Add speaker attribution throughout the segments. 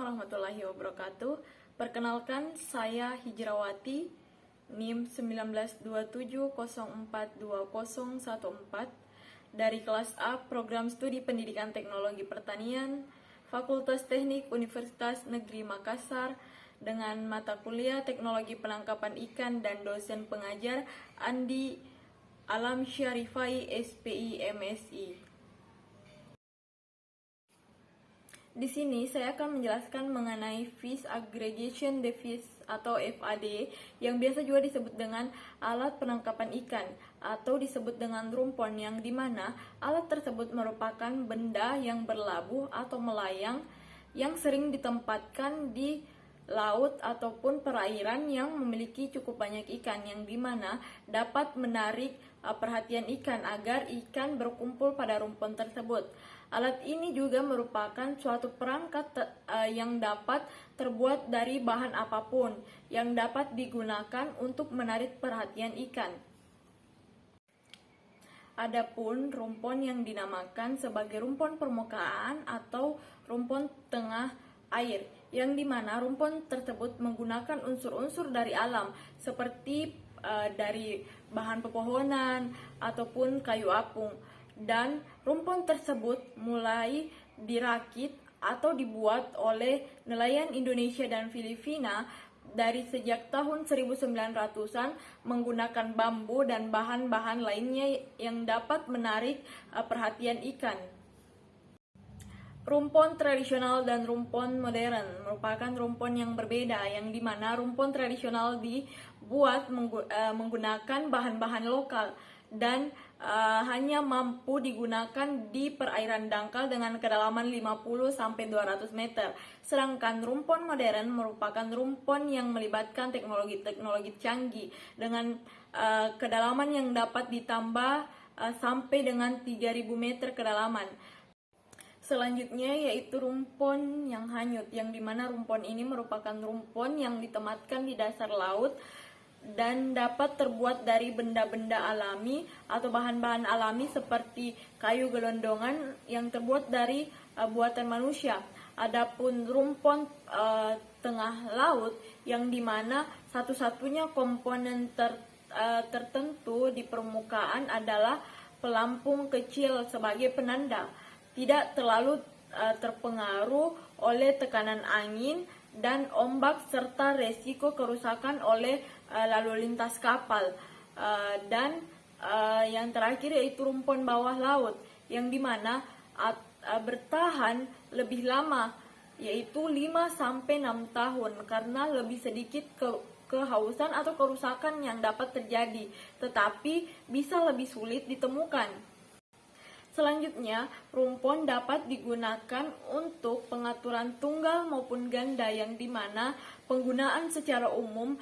Speaker 1: warahmatullahi wabarakatuh. Perkenalkan, saya Hijrawati, NIM 1927042014 dari kelas A Program Studi Pendidikan Teknologi Pertanian, Fakultas Teknik Universitas Negeri Makassar, dengan mata kuliah Teknologi Penangkapan Ikan dan dosen pengajar Andi Alam Syarifai, SPI, MSI. Di sini saya akan menjelaskan mengenai Fish Aggregation Device atau FAD yang biasa juga disebut dengan alat penangkapan ikan atau disebut dengan rumpon, yang dimana alat tersebut merupakan benda yang berlabuh atau melayang yang sering ditempatkan di laut ataupun perairan yang memiliki cukup banyak ikan, yang dimana dapat menarik perhatian ikan agar ikan berkumpul pada rumpon tersebut. Alat ini juga merupakan suatu perangkat yang dapat terbuat dari bahan apapun yang dapat digunakan untuk menarik perhatian ikan. Adapun rumpon yang dinamakan sebagai rumpon permukaan atau rumpon tengah air, yang dimana rumpon tersebut menggunakan unsur-unsur dari alam seperti dari bahan pepohonan ataupun kayu apung, dan rumpon tersebut mulai dirakit atau dibuat oleh nelayan Indonesia dan Filipina dari sejak tahun 1900-an menggunakan bambu dan bahan-bahan lainnya yang dapat menarik perhatian ikan. Rumpon tradisional dan rumpon modern merupakan rumpon yang berbeda, yang dimana rumpon tradisional dibuat menggunakan bahan-bahan lokal dan hanya mampu digunakan di perairan dangkal dengan kedalaman 50-200 meter. Sedangkan rumpon modern merupakan rumpon yang melibatkan teknologi canggih dengan kedalaman yang dapat ditambah sampai dengan 3000 meter kedalaman. Selanjutnya yaitu rumpon yang hanyut, yang dimana rumpon ini merupakan rumpon yang ditematkan di dasar laut dan dapat terbuat dari benda-benda alami atau bahan-bahan alami seperti kayu gelondongan yang terbuat dari buatan manusia. Adapun rumpon tengah laut, yang dimana satu-satunya komponen tertentu di permukaan adalah pelampung kecil sebagai penanda, tidak terlalu terpengaruh oleh tekanan angin dan ombak serta resiko kerusakan oleh lalu lintas kapal. Dan yang terakhir yaitu rumpon bawah laut, yang dimana bertahan lebih lama, yaitu 5-6 tahun, karena lebih sedikit kehausan atau kerusakan yang dapat terjadi, tetapi bisa lebih sulit ditemukan. Selanjutnya, rumpon dapat digunakan untuk pengaturan tunggal maupun ganda, yang dimana penggunaan secara umum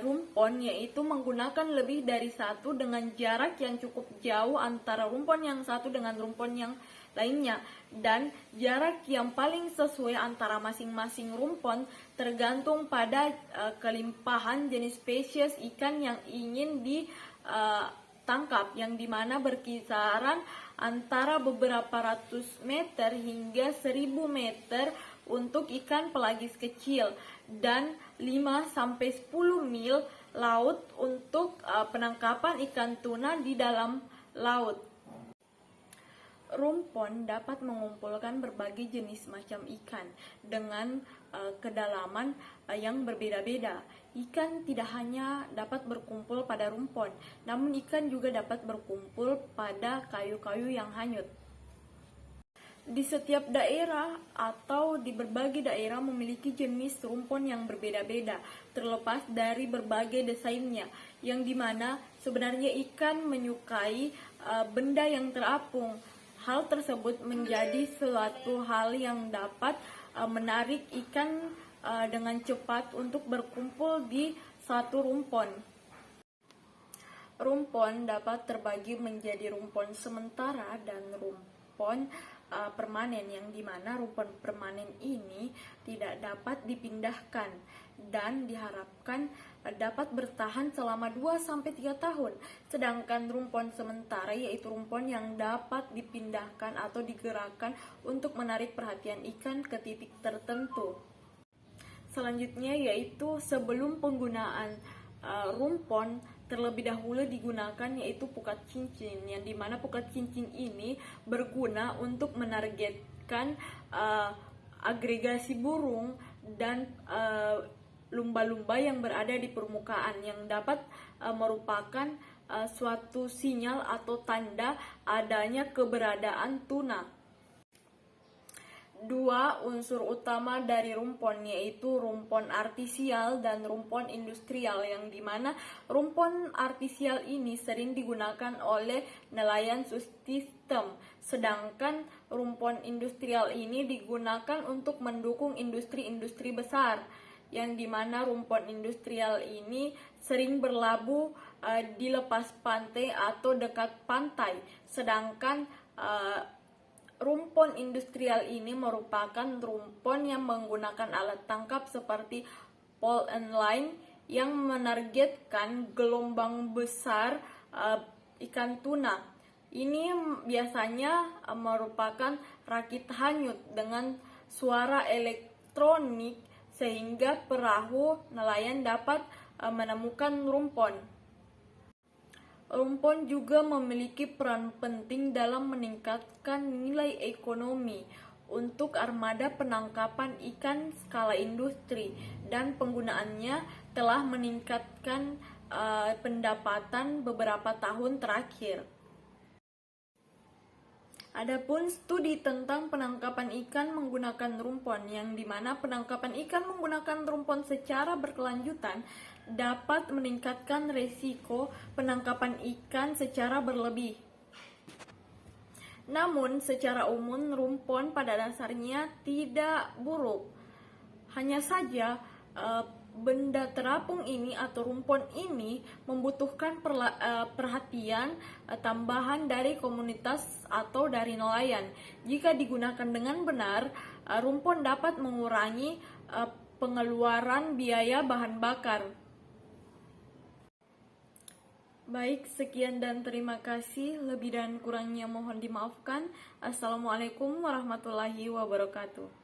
Speaker 1: rumpon yaitu menggunakan lebih dari satu dengan jarak yang cukup jauh antara rumpon yang satu dengan rumpon yang lainnya, dan jarak yang paling sesuai antara masing-masing rumpon tergantung pada kelimpahan jenis spesies ikan yang ingin ditangkap, yang dimana berkisaran antara beberapa ratus meter hingga 1000 meter untuk ikan pelagis kecil, dan 5-10 mil laut untuk penangkapan ikan tuna di dalam laut. Rumpon dapat mengumpulkan berbagai jenis macam ikan dengan kedalaman yang berbeda-beda. Ikan tidak hanya dapat berkumpul pada rumpon, namun ikan juga dapat berkumpul pada kayu-kayu yang hanyut. Di setiap daerah atau di berbagai daerah memiliki jenis rumpon yang berbeda-beda, terlepas dari berbagai desainnya, yang dimana sebenarnya ikan menyukai benda yang terapung. Hal tersebut menjadi suatu hal yang dapat menarik ikan dengan cepat untuk berkumpul di satu rumpon. Rumpon dapat terbagi menjadi rumpon sementara dan rumpon permanen, yang dimana rumpon permanen ini tidak dapat dipindahkan dan diharapkan dapat bertahan selama 2-3 tahun. Sedangkan rumpon sementara yaitu rumpon yang dapat dipindahkan atau digerakkan untuk menarik perhatian ikan ke titik tertentu. Selanjutnya yaitu sebelum penggunaan rumpon terlebih dahulu digunakan yaitu pukat cincin, yang dimana pukat cincin ini berguna untuk menargetkan agregasi burung dan lumba-lumba yang berada di permukaan, yang dapat merupakan suatu sinyal atau tanda adanya keberadaan tuna. Dua unsur utama dari rumpon yaitu rumpon artisial dan rumpon industrial, yang dimana rumpon artisial ini sering digunakan oleh nelayan sistem, sedangkan rumpon industrial ini digunakan untuk mendukung industri-industri besar, yang dimana rumpon industrial ini sering berlabuh di lepas pantai atau dekat pantai, sedangkan rumpon industrial ini merupakan rumpon yang menggunakan alat tangkap seperti pole and line yang menargetkan gelombang besar ikan tuna. Ini biasanya merupakan rakit hanyut dengan suara elektronik sehingga perahu nelayan dapat menemukan rumpon. Rumpon juga memiliki peran penting dalam meningkatkan nilai ekonomi untuk armada penangkapan ikan skala industri, dan penggunaannya telah meningkatkan pendapatan beberapa tahun terakhir. Adapun studi tentang penangkapan ikan menggunakan rumpon, yang dimana penangkapan ikan menggunakan rumpon secara berkelanjutan dapat meningkatkan resiko penangkapan ikan secara berlebih. Namun secara umum rumpon pada dasarnya tidak buruk. Hanya saja benda terapung ini atau rumpon ini membutuhkan perhatian tambahan dari komunitas atau dari nelayan. Jika digunakan dengan benar, rumpon dapat mengurangi pengeluaran biaya bahan bakar. Baik, sekian dan terima kasih. Lebih dan kurangnya mohon dimaafkan. Assalamualaikum warahmatullahi wabarakatuh.